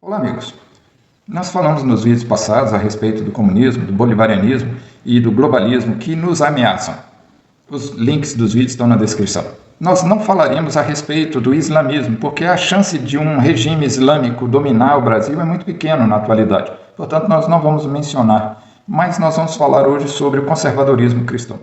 Olá, amigos. Nós falamos nos vídeos passados a respeito do comunismo, do bolivarianismo e do globalismo que nos ameaçam. Os links dos vídeos estão na descrição. Nós não falaremos a respeito do islamismo, porque a chance de um regime islâmico dominar o Brasil é muito pequena na atualidade. Portanto, nós não vamos mencionar, mas nós vamos falar hoje sobre o conservadorismo cristão.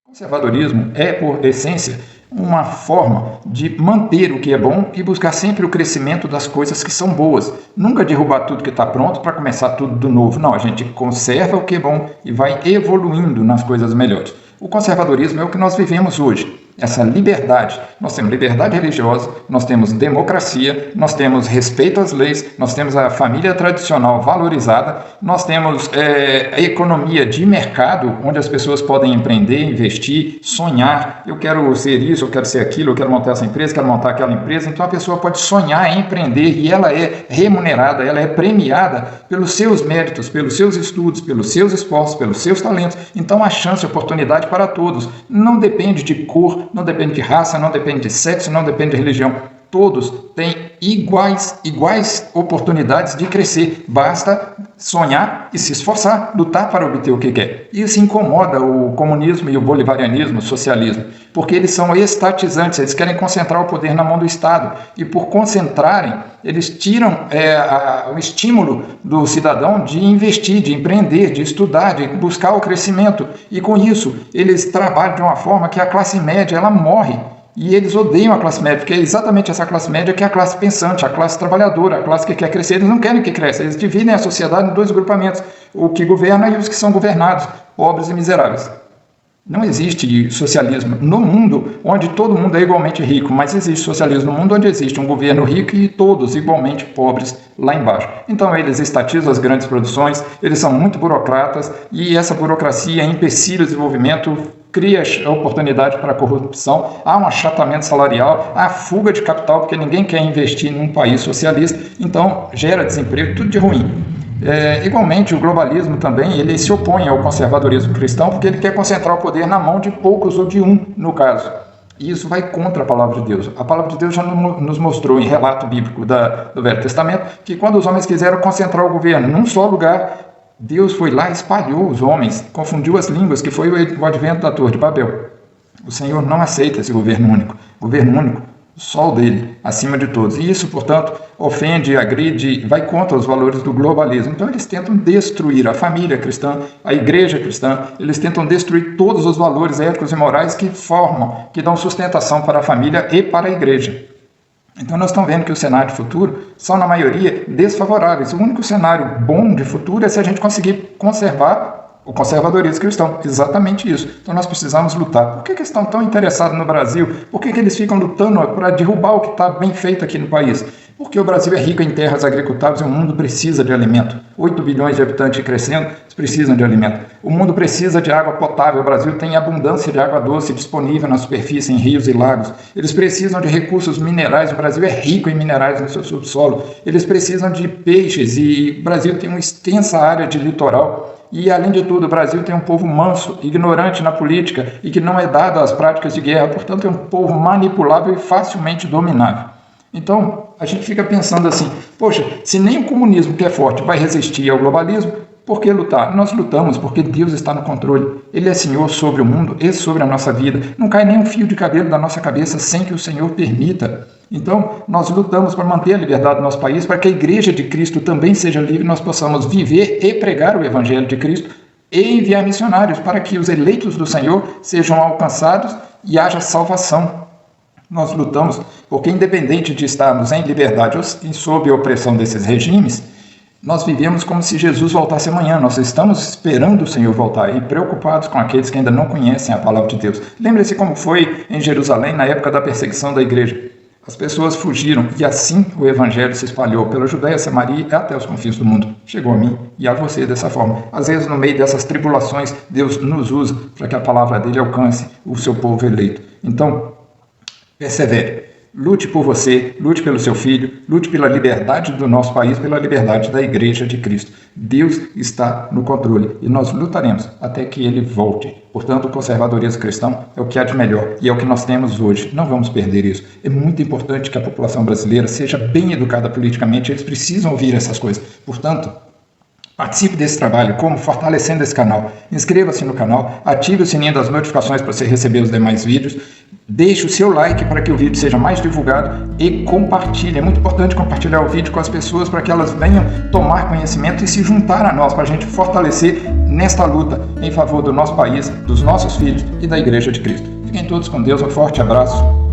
O conservadorismo é, por essência, uma forma de manter o que é bom e buscar sempre o crescimento das coisas que são boas. Nunca derrubar tudo que está pronto para começar tudo do novo. Não, a gente conserva o que é bom e vai evoluindo nas coisas melhores. O conservadorismo é o que nós vivemos hoje. Essa liberdade. Nós temos liberdade religiosa, nós temos democracia, nós temos respeito às leis, nós temos a família tradicional valorizada, nós temos a economia de mercado, onde as pessoas podem empreender, investir, sonhar. Eu quero ser isso, eu quero ser aquilo, eu quero montar essa empresa, quero montar aquela empresa. Então a pessoa pode sonhar, empreender e ela é remunerada, ela é premiada pelos seus méritos, pelos seus estudos, pelos seus esforços, pelos seus talentos. Então a chance, a oportunidade para todos. Não depende de cor, não depende de raça, não depende de sexo, não depende de religião. Todos têm iguais oportunidades de crescer. Basta sonhar e se esforçar, lutar para obter o que quer. Isso incomoda o comunismo e o bolivarianismo, o socialismo, porque eles são estatizantes, eles querem concentrar o poder na mão do Estado. E por concentrarem, eles tiram o estímulo do cidadão de investir, de empreender, de estudar, de buscar o crescimento. E com isso, eles trabalham de uma forma que a classe média ela morre. E eles odeiam a classe média, porque é exatamente essa classe média que é a classe pensante, a classe trabalhadora, a classe que quer crescer. Eles não querem que cresça, eles dividem a sociedade em dois grupamentos, o que governa e os que são governados, pobres e miseráveis. Não existe socialismo no mundo onde todo mundo é igualmente rico, mas existe socialismo no mundo onde existe um governo rico e todos igualmente pobres lá embaixo. Então eles estatizam as grandes produções, eles são muito burocratas e essa burocracia empecilha o desenvolvimento, cria oportunidade para a corrupção, há um achatamento salarial, há fuga de capital, porque ninguém quer investir num país socialista, então gera desemprego, tudo de ruim. Igualmente, o globalismo também ele se opõe ao conservadorismo cristão, porque ele quer concentrar o poder na mão de poucos ou de um, no caso. E isso vai contra a palavra de Deus. A palavra de Deus já nos mostrou em relato bíblico do Velho Testamento que quando os homens quiseram concentrar o governo num só lugar, Deus foi lá e espalhou os homens, confundiu as línguas, que foi o advento da Torre de Babel. O Senhor não aceita esse governo único. Governo único, só o dele, acima de todos. E isso, portanto, ofende, agride, vai contra os valores do globalismo. Então eles tentam destruir a família cristã, a igreja cristã, eles tentam destruir todos os valores éticos e morais que formam, que dão sustentação para a família e para a igreja. Então nós estamos vendo que o cenário de futuro são, na maioria, desfavoráveis. O único cenário bom de futuro é se a gente conseguir conservar o conservadorismo cristão. Exatamente isso. Então nós precisamos lutar. Por que eles estão tão interessados no Brasil? Por que eles ficam lutando para derrubar o que está bem feito aqui no país? Porque o Brasil é rico em terras agricultáveis e o mundo precisa de alimento. 8 bilhões de habitantes crescendo, precisam de alimento. O mundo precisa de água potável. O Brasil tem abundância de água doce disponível na superfície, em rios e lagos. Eles precisam de recursos minerais. O Brasil é rico em minerais no seu subsolo. Eles precisam de peixes e o Brasil tem uma extensa área de litoral. E, além de tudo, o Brasil tem um povo manso, ignorante na política e que não é dado às práticas de guerra. Portanto, é um povo manipulável e facilmente dominável. Então, a gente fica pensando assim, poxa, se nem o comunismo que é forte vai resistir ao globalismo, por que lutar? Nós lutamos porque Deus está no controle. Ele é Senhor sobre o mundo e sobre a nossa vida. Não cai nem um fio de cabelo da nossa cabeça sem que o Senhor permita. Então, nós lutamos para manter a liberdade do nosso país, para que a igreja de Cristo também seja livre, nós possamos viver e pregar o Evangelho de Cristo e enviar missionários para que os eleitos do Senhor sejam alcançados e haja salvação. Nós lutamos porque, independente de estarmos em liberdade ou sob a opressão desses regimes, nós vivemos como se Jesus voltasse amanhã. Nós estamos esperando o Senhor voltar e preocupados com aqueles que ainda não conhecem a palavra de Deus. Lembre-se como foi em Jerusalém na época da perseguição da igreja. As pessoas fugiram e assim o Evangelho se espalhou pela Judéia, Samaria e até os confins do mundo. Chegou a mim e a você dessa forma. Às vezes, no meio dessas tribulações, Deus nos usa para que a palavra dele alcance o seu povo eleito. Então, persevere. Lute por você, lute pelo seu filho, lute pela liberdade do nosso país, pela liberdade da Igreja de Cristo. Deus está no controle e nós lutaremos até que Ele volte. Portanto, o conservadorismo cristão é o que há de melhor e é o que nós temos hoje. Não vamos perder isso. É muito importante que a população brasileira seja bem educada politicamente. Eles precisam ouvir essas coisas. Portanto, participe desse trabalho, como fortalecendo esse canal. Inscreva-se no canal, ative o sininho das notificações para você receber os demais vídeos. Deixe o seu like para que o vídeo seja mais divulgado e compartilhe. É muito importante compartilhar o vídeo com as pessoas para que elas venham tomar conhecimento e se juntar a nós, para a gente fortalecer nesta luta em favor do nosso país, dos nossos filhos e da Igreja de Cristo. Fiquem todos com Deus, um forte abraço.